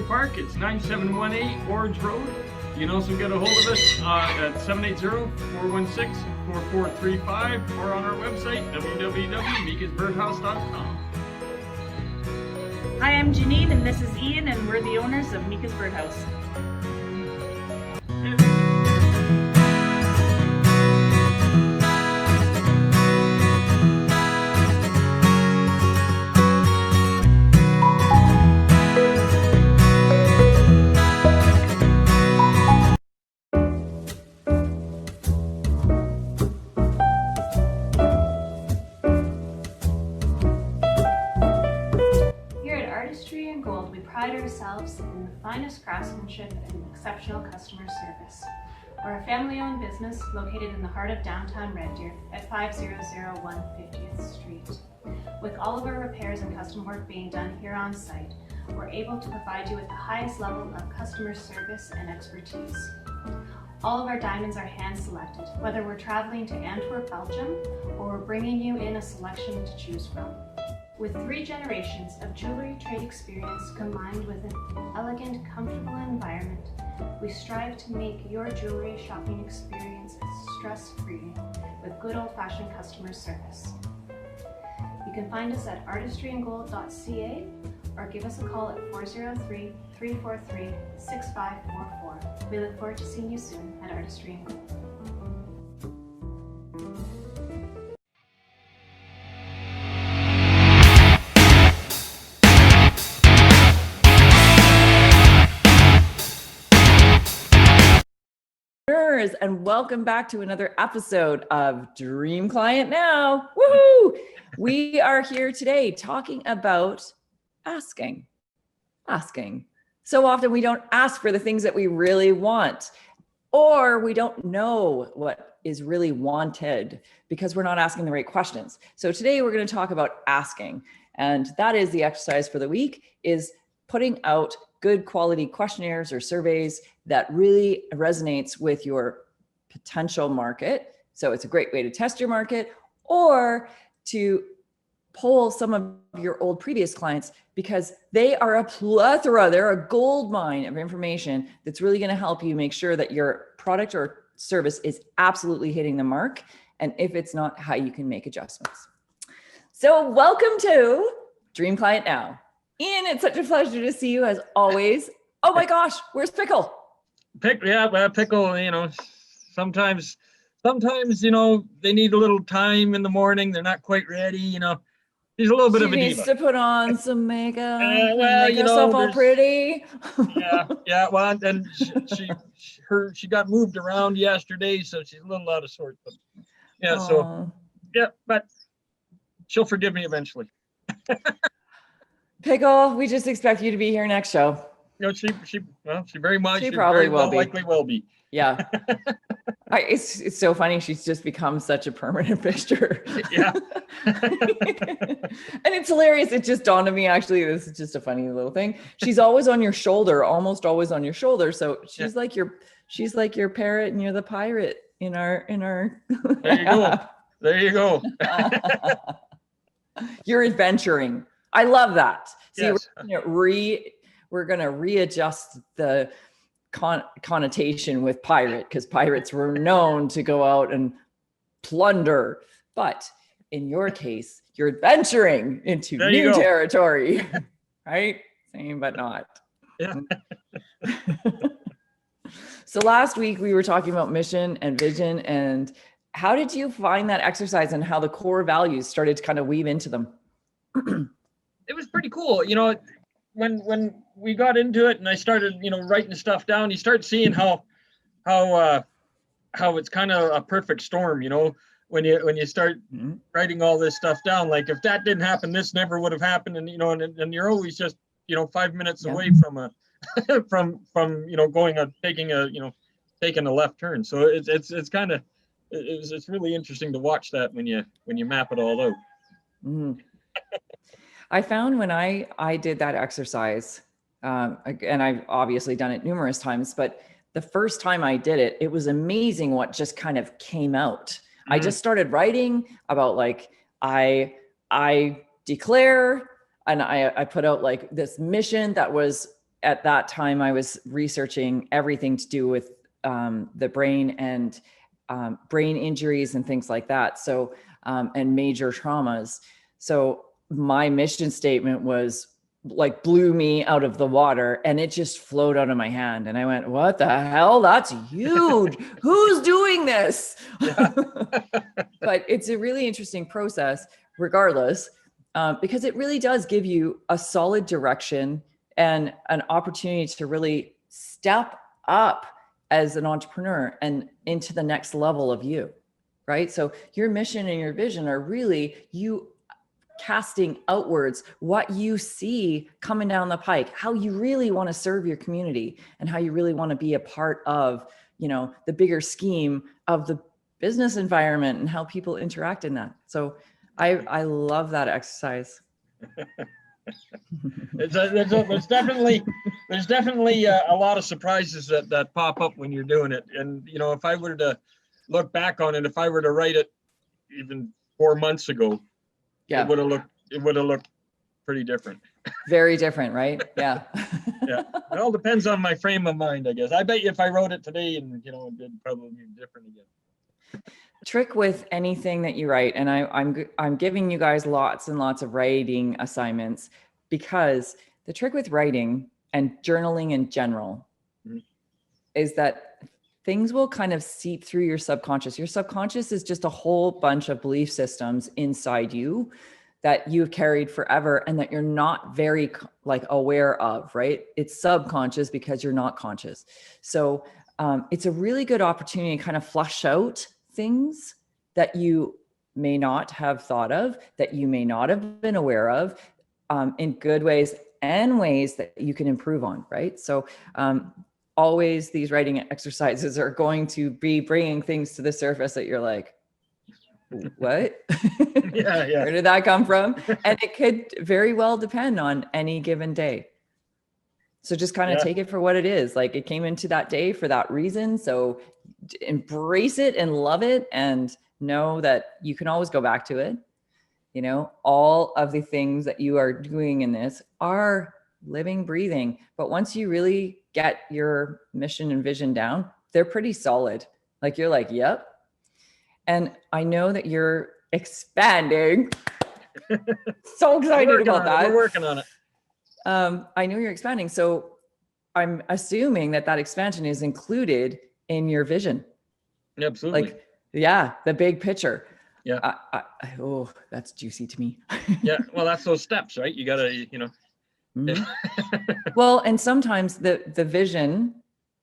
Park. It's 9718 Orange Road. You can also get a hold of us at 780-416-4435 or on our website, www.meikasbirdhouse.com. Hi, I'm Janine and this is Ian and we're the owners of Meika's Birdhouse. Artistry and Gold, we pride ourselves in the finest craftsmanship and exceptional customer service. We're a family-owned business located in the heart of downtown Red Deer at 5001 50th Street. With all of our repairs and custom work being done here on site, we're able to provide you with the highest level of customer service and expertise. All of our diamonds are hand-selected, whether we're traveling to Antwerp, Belgium, or we're bringing you in a selection to choose from. With 3 generations of jewelry trade experience combined with an elegant, comfortable environment, we strive to make your jewelry shopping experience stress-free with good old-fashioned customer service. You can find us at artistryandgold.ca or give us a call at 403-343-6544. We look forward to seeing you soon at Artistry and Gold. And welcome back to another episode of Dream Client Now. Woohoo! We are here today talking about asking. So often we don't ask for the things that we really want, or we don't know what is really wanted because we're not asking the right questions. So today we're going to talk about asking, and that is the exercise for the week, is putting out good quality questionnaires or surveys that really resonates with your potential market. So it's a great way to test your market or to poll some of your old previous clients because they are a plethora, they're a gold mine of information that's really going to help you make sure that your product or service is absolutely hitting the mark. And if it's not, how you can make adjustments. So welcome to Dream Client Now. Ian, it's such a pleasure to see you as always. Oh my gosh, where's Pickle? Pickle, sometimes, they need a little time in the morning. They're not quite ready, He's a little bit of a diva. She needs to put on some makeup, well, make herself all pretty. Well, and she got moved around yesterday, so she's a little out of sorts. But but she'll forgive me eventually. Pickle, we just expect you to be here next show. She very much. She probably will be. Likely will be. Yeah. It's so funny. She's just become such a permanent fixture. Yeah. And it's hilarious. It just dawned on me, actually, this is just a funny little thing. She's always on your shoulder, almost always on your shoulder. So she's like your parrot and you're the pirate in our. There you go. You're adventuring. I love that. See, yes. We're going to readjust the connotation with pirate because pirates were known to go out and plunder. But in your case, you're adventuring into new territory, right? Same, but not. Yeah. So last week we were talking about mission and vision, and how did you find that exercise and how the core values started to kind of weave into them? It was pretty cool. When we got into it and I started, writing stuff down, you start seeing how it's kind of a perfect storm, when you start writing all this stuff down. Like if that didn't happen, this never would have happened. And, and you're always just, 5 minutes away from from going taking a left turn. So it's kind of, it's really interesting to watch that when you map it all out. Mm. I found when I did that exercise, and I've obviously done it numerous times, but the first time I did it, it was amazing what just kind of came out. I just started writing about I declare, and I put out like this mission that was at that time I was researching everything to do with the brain and brain injuries and things like that. So, and major traumas. So my mission statement was like blew me out of the water, and it just flowed out of my hand. And I went, what the hell? That's huge. Who's doing this? Yeah. But it's a really interesting process regardless, because it really does give you a solid direction and an opportunity to really step up as an entrepreneur and into the next level of you, right? So your mission and your vision are really you casting outwards what you see coming down the pike, how you really want to serve your community and how you really want to be a part of, you know, the bigger scheme of the business environment and how people interact in that. So I love that exercise. There's definitely a lot of surprises that pop up when you're doing it. And, you know, if I were to look back on it, if I were to write it even 4 months ago, yeah, it would have looked pretty different. Very different, right? Yeah. Yeah. It all depends on my frame of mind, I guess. I bet you if I wrote it today, and, you know, it'd probably be different again. Trick with anything that you write, and I'm giving you guys lots and lots of writing assignments, because the trick with writing and journaling in general is that things will kind of seep through your subconscious. Your subconscious is just a whole bunch of belief systems inside you that you've carried forever and that you're not very like aware of, right? It's subconscious because you're not conscious. So it's a really good opportunity to kind of flush out things that you may not have thought of, that you may not have been aware of, in good ways and ways that you can improve on, right? So always these writing exercises are going to be bringing things to the surface that you're like, what? Yeah. Where did that come from? And it could very well depend on any given day. So just kind of take it for what it is. Like it came into that day for that reason. So embrace it and love it and know that you can always go back to it. You know, all of the things that you are doing in this are living, breathing. But once you really get your mission and vision down, they're pretty solid. Like you're like, yep. And I know that you're expanding. So excited about that. We're working on it. I know you're expanding. So I'm assuming that that expansion is included in your vision. Absolutely. Like, yeah, the big picture. Yeah. Oh, that's juicy to me. Yeah. Well, that's those steps, right? You gotta, you know. Mm-hmm. Well, and sometimes the vision,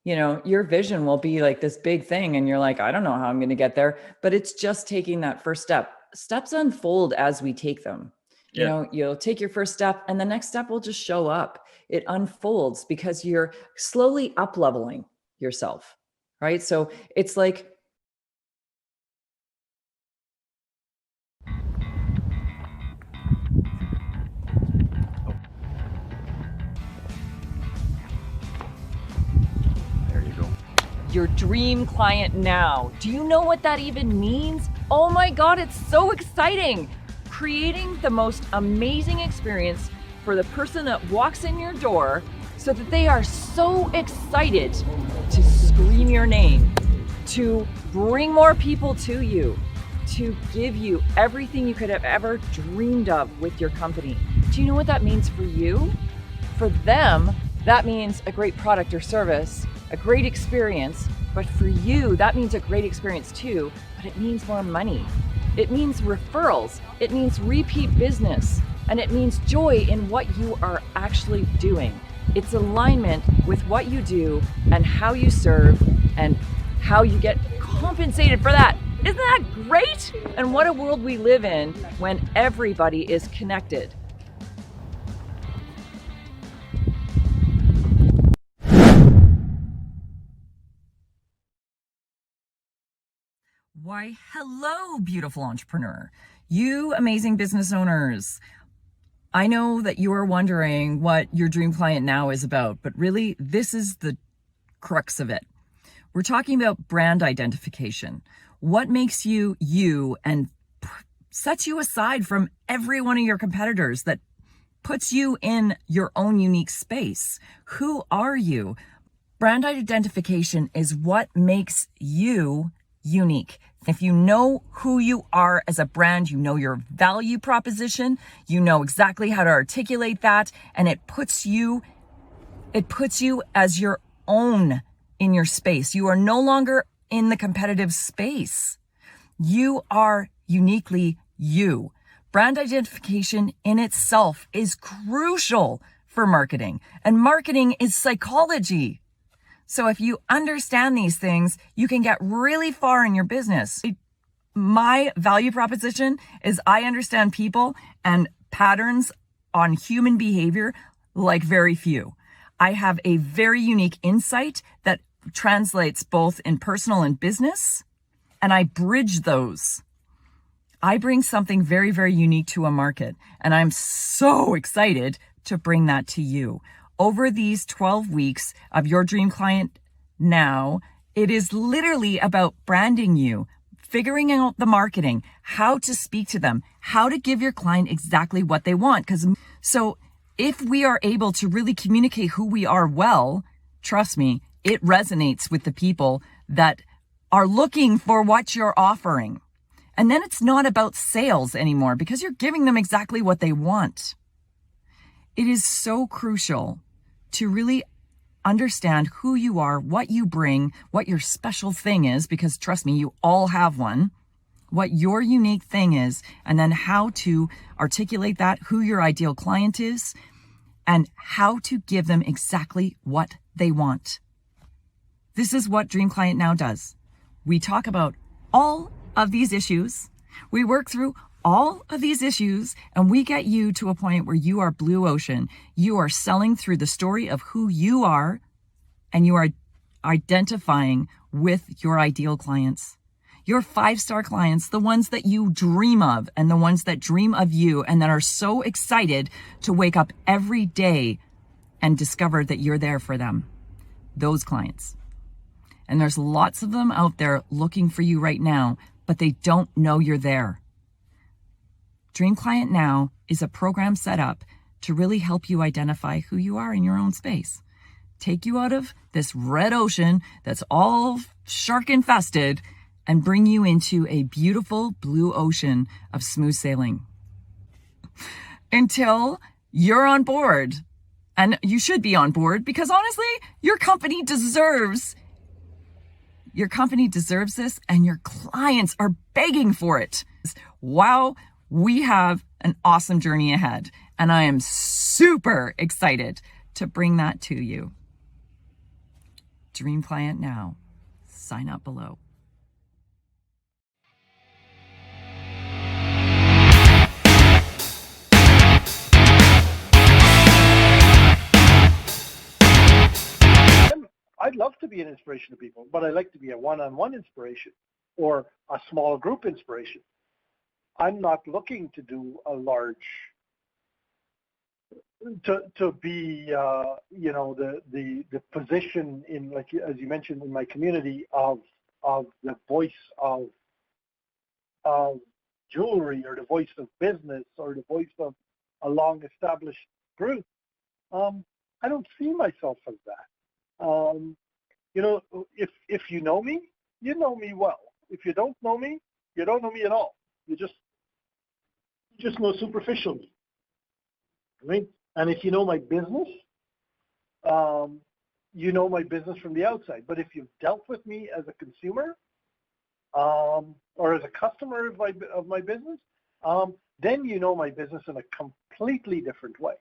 you know, your vision will be like this big thing and you're like, I don't know how I'm going to get there, but it's just taking that first step. Steps unfold as we take them. You know, you'll take your first step and the next step will just show up. It unfolds because you're slowly up leveling yourself, right? So it's like, your dream client now. Do you know what that even means? Oh my God, it's so exciting. Creating the most amazing experience for the person that walks in your door so that they are so excited to scream your name, to bring more people to you, to give you everything you could have ever dreamed of with your company. Do you know what that means for you? For them, that means a great product or service, a great experience, but for you, that means a great experience too, but it means more money. It means referrals, it means repeat business, and it means joy in what you are actually doing. It's alignment with what you do and how you serve and how you get compensated for that. Isn't that great? And what a world we live in when everybody is connected. Why, hello, beautiful entrepreneur. You amazing business owners. I know that you are wondering what your dream client now is about, but really this is the crux of it. We're talking about brand identification. What makes you you and sets you aside from every one of your competitors that puts you in your own unique space. Who are you? Brand identification is what makes you unique. If you know who you are as a brand, you know your value proposition, you know exactly how to articulate that, and it puts you as your own in your space. You are no longer in the competitive space. You are uniquely you. Brand identification in itself is crucial for marketing, and marketing is psychology. So if you understand these things, you can get really far in your business. My value proposition is I understand people and patterns on human behavior like very few. I have a very unique insight that translates both in personal and business, and I bridge those. I bring something very, very unique to a market, and I'm so excited to bring that to you. Over these 12 weeks of Your Dream Client Now, it is literally about branding you, figuring out the marketing, how to speak to them, how to give your client exactly what they want. So if we are able to really communicate who we are well, trust me, it resonates with the people that are looking for what you're offering. And then it's not about sales anymore because you're giving them exactly what they want. It is so crucial to really understand who you are, what you bring, what your special thing is, because trust me, you all have one, what your unique thing is, and then how to articulate that, who your ideal client is, and how to give them exactly what they want. This is what Dream Client Now does. We talk about all of these issues. We work through all of these issues, and we get you to a point where you are blue ocean. You are selling through the story of who you are, and you are identifying with your ideal clients. Your 5-star clients, the ones that you dream of, and the ones that dream of you, and that are so excited to wake up every day and discover that you're there for them. Those clients. And there's lots of them out there looking for you right now, but they don't know you're there. Dream Client Now is a program set up to really help you identify who you are in your own space. Take you out of this red ocean that's all shark infested and bring you into a beautiful blue ocean of smooth sailing. Until you're on board. And you should be on board because honestly, your company deserves this, and your clients are begging for it. Wow, we have an awesome journey ahead, and I am super excited to bring that to you. Dream Client Now. Sign up below. I'd love to be an inspiration to people, but I like to be a one-on-one inspiration or a small group inspiration. I'm not looking to do a large, to be, the position in, like, as you mentioned, in my community of the voice of jewelry, or the voice of business, or the voice of a long-established group. I don't see myself as that. If you know me, you know me well. If you don't know me, you don't know me at all. You just know superficially. Right? And if you know my business, you know my business from the outside. But if you've dealt with me as a consumer, or as a customer of my business, then you know my business in a completely different way.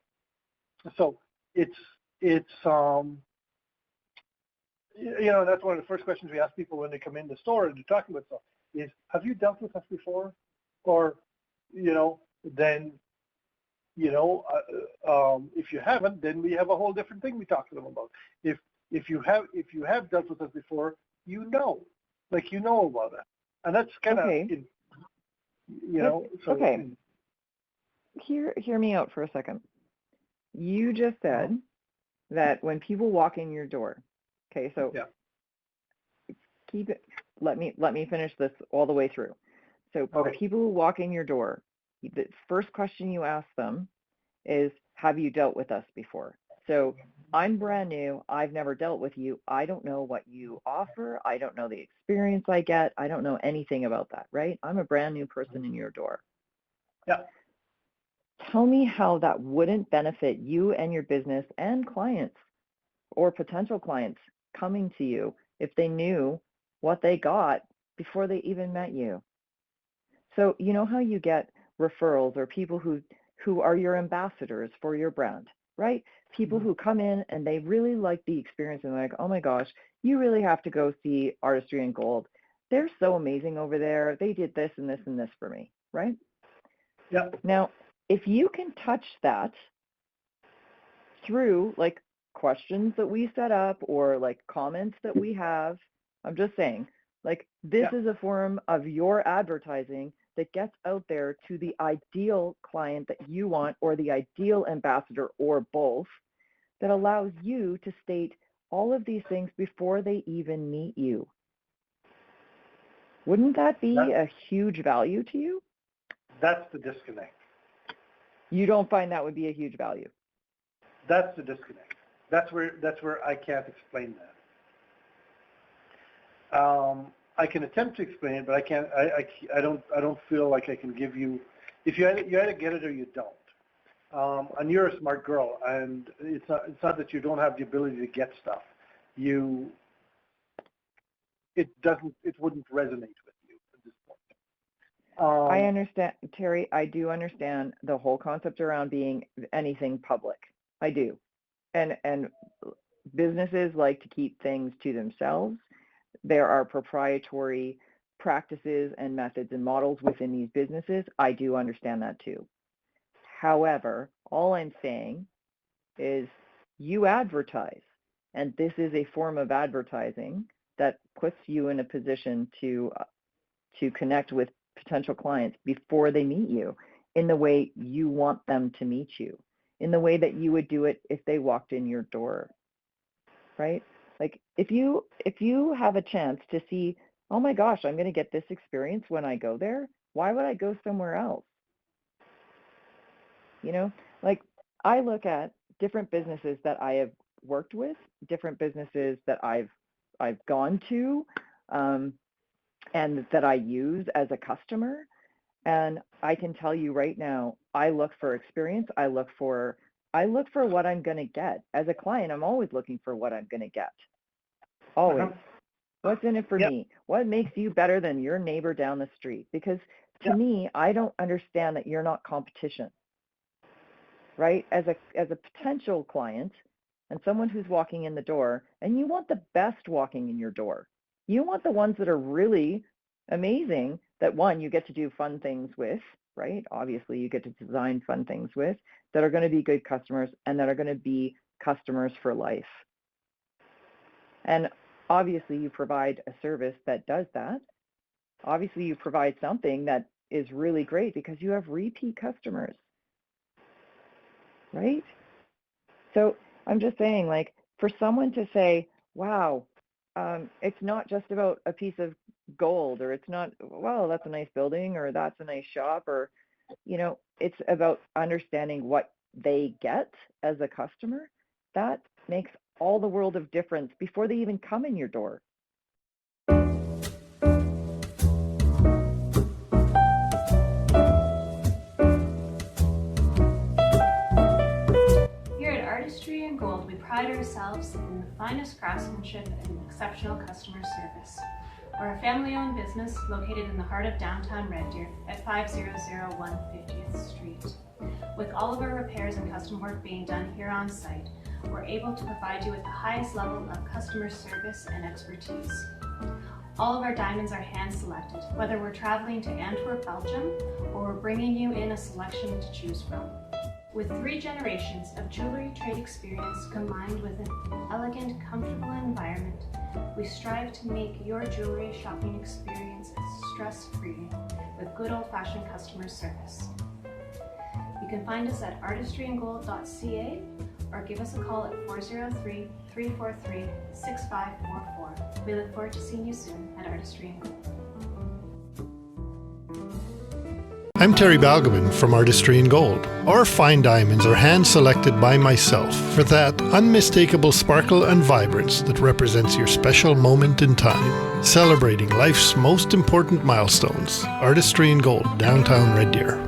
So it's that's one of the first questions we ask people when they come in the store and they're talking about stuff is, have you dealt with us before? Or, then, if you haven't, then we have a whole different thing we talk to them about. If you have dealt with us before, about it. And that's kind of, Okay. so. Okay. Hear me out for a second. You just said that when people walk in your door, okay, so Yeah. keep it, let me finish this all the way through. So Okay. people who walk in your door, the first question you ask them is, have you dealt with us before? So I'm brand new. I've never dealt with you. I don't know what you offer. I don't know the experience I get. I don't know anything about that, right? I'm a brand new person in your door. Yeah. Tell me how that wouldn't benefit you and your business and clients or potential clients coming to you if they knew what they got before they even met you. So you know how you get referrals or people who are your ambassadors for your brand, right? People who come in and they really like the experience and they're like, oh my gosh, you really have to go see Artistry and Gold. They're so amazing over there. They did this and this and this for me, right? Yeah. Now, if you can touch that through like questions that we set up or like comments that we have, I'm just saying, like this is a form of your advertising that gets out there to the ideal client that you want or the ideal ambassador or both, that allows you to state all of these things before they even meet you. Wouldn't that be a huge value to you? That's the disconnect. You don't find that would be a huge value? That's the disconnect. That's where I can't explain that. I can attempt to explain it, but I can't. I don't feel like I can give you. If you either get it or you don't. And you're a smart girl, and it's not that you don't have the ability to get stuff. It wouldn't resonate with you at this point. I understand, Terry. I do understand the whole concept around being anything public. I do, and businesses like to keep things to themselves. There are proprietary practices and methods and models within these businesses. I do understand that too. However, all I'm saying is you advertise, and this is a form of advertising that puts you in a position to connect with potential clients before they meet you in the way you want them to meet you, in the way that you would do it if they walked in your door, right? Like if you have a chance to see, oh my gosh, I'm going to get this experience when I go there, why would I go somewhere else? You know, like I look at different businesses that I have worked with, different businesses that I've gone to, and that I use as a customer. And I can tell you right now, I look for experience. I look for what I'm going to get. As a client, I'm always looking for what I'm going to get. Always. What's in it for me? What makes you better than your neighbor down the street? Because to me, I don't understand that you're not competition, right? As a potential client and someone who's walking in the door, and you want the best walking in your door. You want the ones that are really amazing, that one, you get to do fun things with, right? Obviously, you get to design fun things with, that are going to be good customers and that are going to be customers for life. And obviously, you provide a service that does that. Obviously, you provide something that is really great because you have repeat customers, right? So I'm just saying, like, for someone to say, wow, it's not just about a piece of gold, or it's not, well, that's a nice building, or that's a nice shop, or, you know, it's about understanding what they get as a customer. That makes all the world of difference before they even come in your door. Here at Artistry and Gold, we pride ourselves in the finest craftsmanship and exceptional customer service. We're a family-owned business located in the heart of downtown Red Deer at 5001 50th Street. With all of our repairs and custom work being done here on site, we're able to provide you with the highest level of customer service and expertise. All of our diamonds are hand-selected, whether we're traveling to Antwerp, Belgium, or we're bringing you in a selection to choose from. With 3 generations of jewelry trade experience combined with an elegant, comfortable environment, we strive to make your jewelry shopping experience stress-free with good old-fashioned customer service. You can find us at artistryandgold.ca or give us a call at 403-343-6544. We look forward to seeing you soon at Artistry and Gold. I'm Terry Balgobin from Artistry in Gold. Our fine diamonds are hand-selected by myself for that unmistakable sparkle and vibrance that represents your special moment in time. Celebrating life's most important milestones. Artistry in Gold, downtown Red Deer.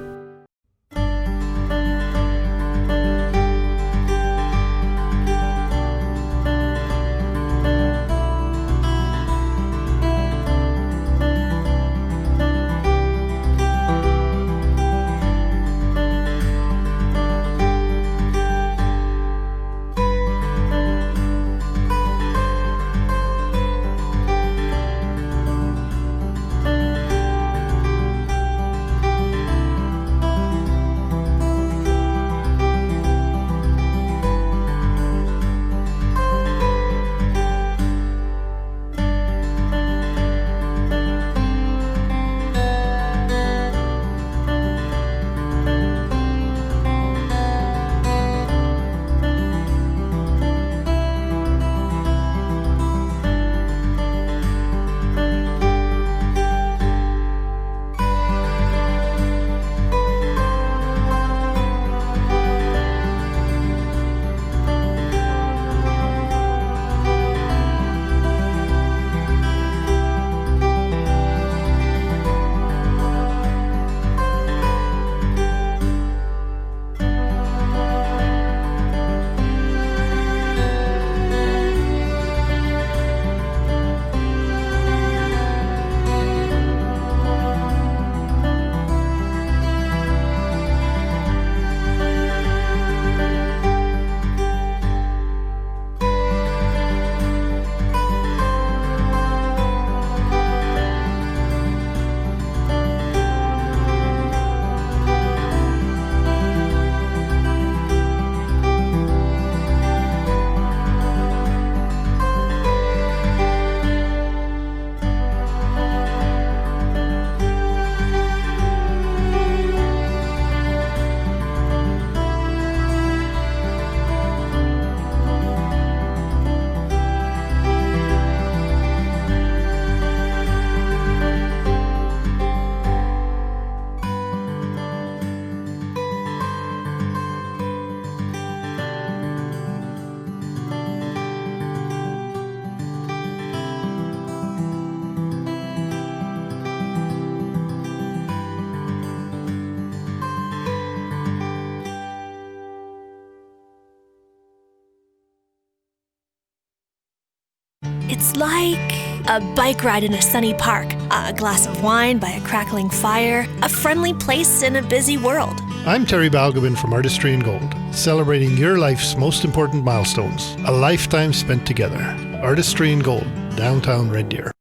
It's like a bike ride in a sunny park, a glass of wine by a crackling fire, a friendly place in a busy world. I'm Terry Balgobin from Artistry in Gold, celebrating your life's most important milestones, a lifetime spent together. Artistry in Gold, downtown Red Deer.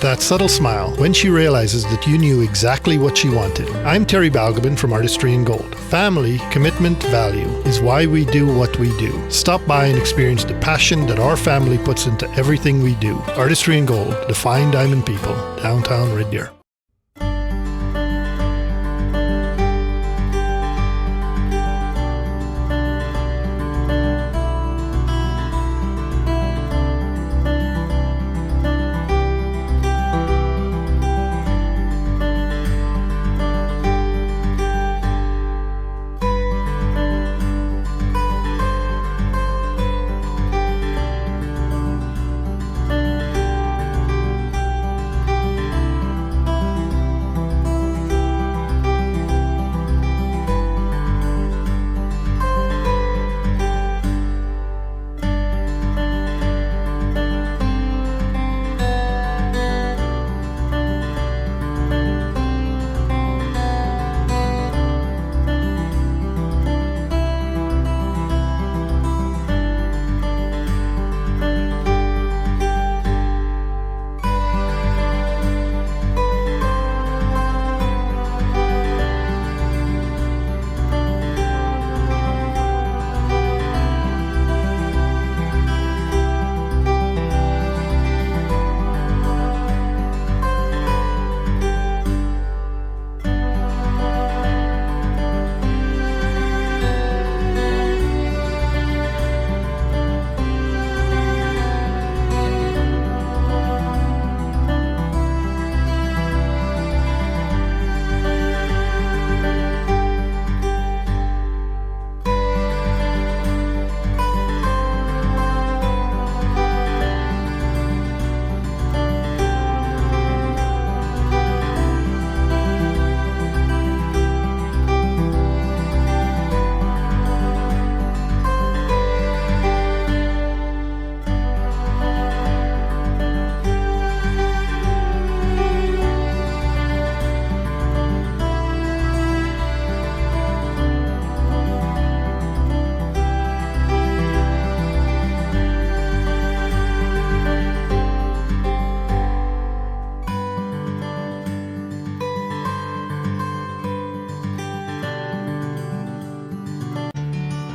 that subtle smile when she realizes that you knew exactly what she wanted. I'm Terry Balgobin from Artistry in Gold. Family, commitment, value is why we do what we do. Stop by and experience the passion that our family puts into everything we do. Artistry in Gold, the fine diamond people, downtown Red Deer.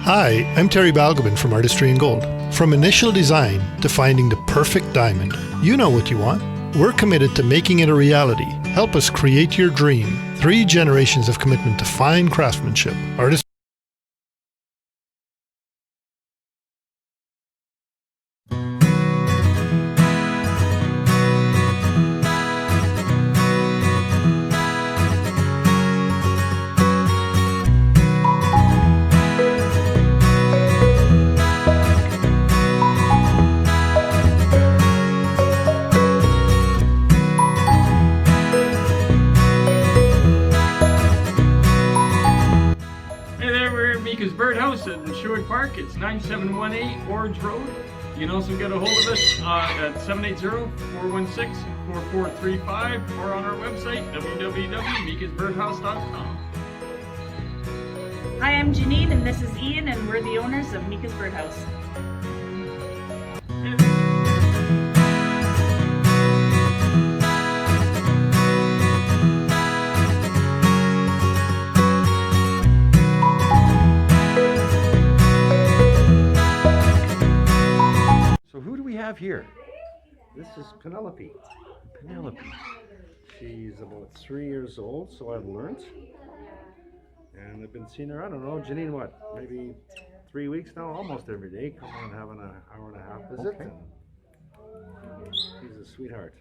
Hi, I'm Terry Balgobin from Artistry in Gold. From initial design to finding the perfect diamond, you know what you want. We're committed to making it a reality. Help us create your dream. 3 generations of commitment to fine craftsmanship. Artist. Meika's Birdhouse in Sherwood Park. It's 9718 Orange Road. You can also get a hold of us at 780-416-4435 or on our website, www.meikasbirdhouse.com. Hi, I'm Janine and this is Ian and we're the owners of Meika's Birdhouse. Who do we have here? This is Penelope. Penelope. She's about 3 years old, so I've learned. And I've been seeing her, I don't know, Janine, what, maybe 3 weeks now, almost every day, coming and having an hour and a half visit. Okay. And she's a sweetheart.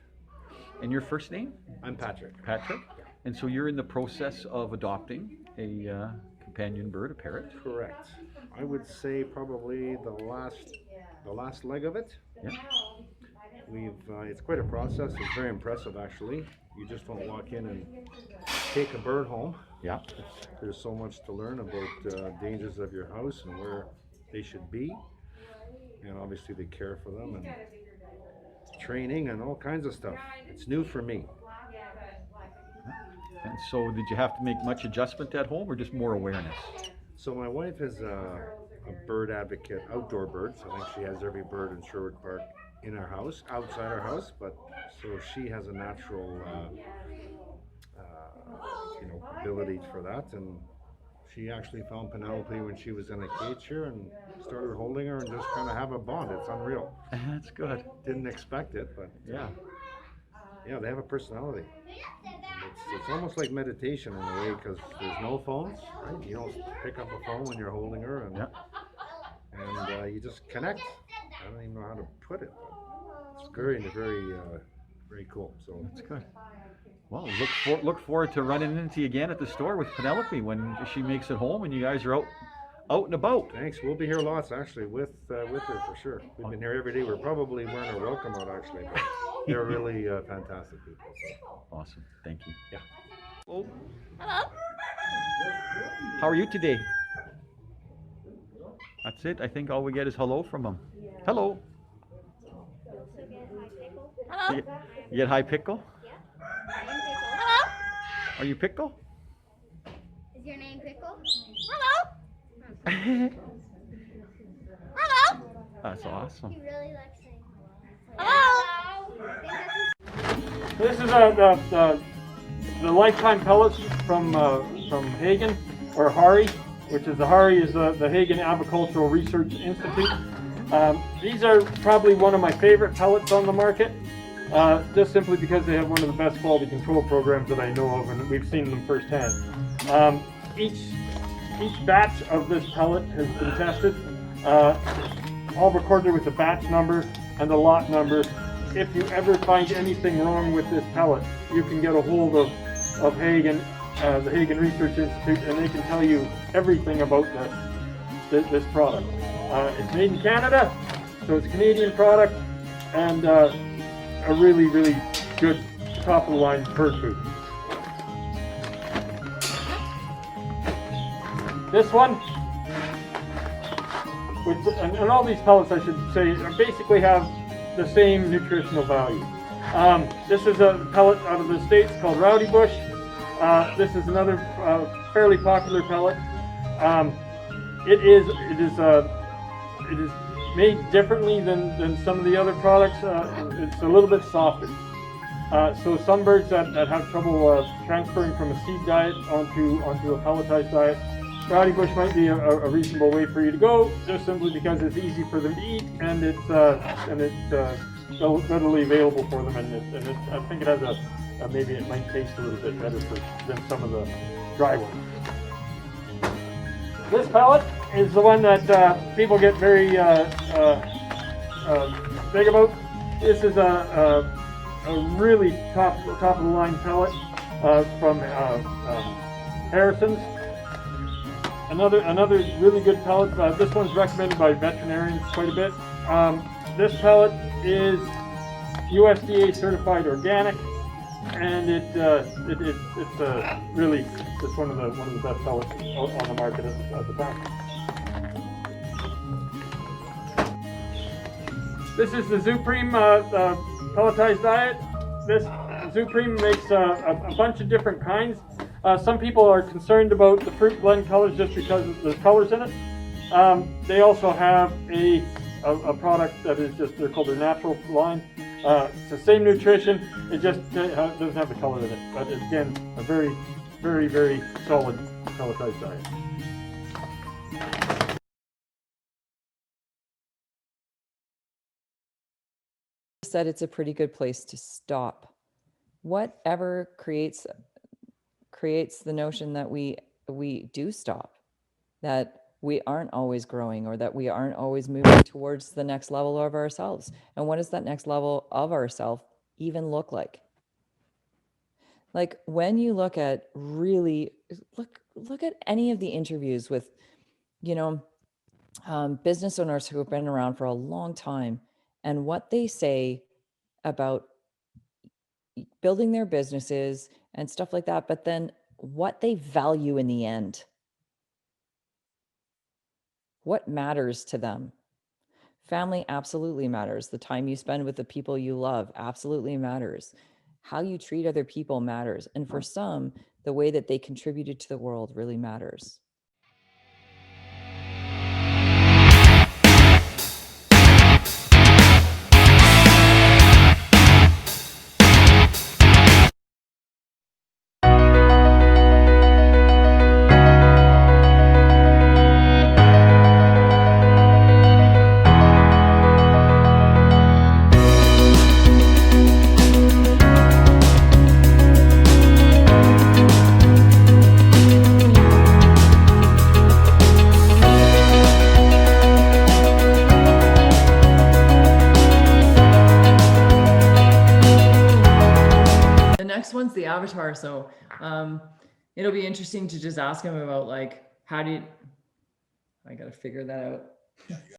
And your first name? I'm Patrick. Patrick? And so you're in the process of adopting a companion bird, a parrot? Correct. I would say probably the last leg of it. Yeah. It's quite a process. It's very impressive, actually. You just don't walk in and take a bird home. Yeah. There's so much to learn about dangers of your house and where they should be, and obviously the care for them and training and all kinds of stuff. It's new for me. And so did you have to make much adjustment at home or just more awareness? So my wife is a bird advocate, outdoor birds. I think she has every bird in Sherwood Park in our house, outside our house, but so she has a natural, ability for that, and she actually found Penelope when she was in a cage here and started holding her and just kind of have a bond. It's unreal. That's good. Didn't expect it, but Yeah. they have a personality. It's almost like meditation in a way because there's no phones, right? You don't pick up a phone when you're holding her, and you just connect. I don't even know how to put it, but it's very, very, very cool. So that's good. Well, look forward to running into you again at the store with Penelope when she makes it home and you guys are out and about. Thanks. We'll be here lots actually with her for sure. We've been here every day. We're probably wearing our welcome out actually, but they're really fantastic people. So. Awesome. Thank you. Yeah. Hello. How are you today? That's it. I think all we get is hello from them. Hello. Hello. You get high pickle? Yeah. Hello. Are you pickle? Is your name Pickle? Hello. Hello. That's awesome. He really likes saying hello. This is the lifetime pellets from Hagen, or HARI, which is the HARI is the Hagen Agricultural Research Institute. These are probably one of my favorite pellets on the market, just simply because they have one of the best quality control programs that I know of, and we've seen them firsthand. Each batch of this pellet has been tested, all recorded with the batch number and the lot number. If you ever find anything wrong with this pellet, you can get a hold of Hagen, the Hagen Research Institute, and they can tell you everything about this product. It's made in Canada, so it's a Canadian product, and a really, really good top-of-the-line bird food. This one, and all these pellets, I should say, basically have the same nutritional value. This is a pellet out of the States called Rowdy Bush. This is another fairly popular pellet. It is made differently than some of the other products. It's a little bit softer. So some birds that have trouble transferring from a seed diet onto a pelletized diet, Rowdy Bush might be a reasonable way for you to go, just simply because it's easy for them to eat and it's readily available for them, and I think it has maybe it might taste a little bit better than some of the dry ones. This pellet is the one that people get very big about. This is a really top of the line pellet from Harrison's. Another really good pellet. This one's recommended by veterinarians quite a bit. This pellet is USDA certified organic, and it's really one of the best pellets on the market at the time. This is the Zupreme pelletized diet. This Zupreme makes a bunch of different kinds. Some people are concerned about the fruit blend colors just because there's colors in it. They also have a product that is they're called their natural line. It's the same nutrition, it just doesn't have the color in it. But again, a very, very, very solid pelletized diet. Said it's a pretty good place to stop. Whatever creates the notion that we do stop, that we aren't always growing, or that we aren't always moving towards the next level of ourselves. And what does that next level of ourselves even look like? Like when you look at look at any of the interviews with, business owners who have been around for a long time, and what they say about building their businesses and stuff like that, but then what they value in the end. What matters to them? Family absolutely matters. The time you spend with the people you love absolutely matters. How you treat other people matters. And for some, the way that they contributed to the world really matters. next one's the avatar. So it'll be interesting to just ask him about like, how do you, I got to figure that out.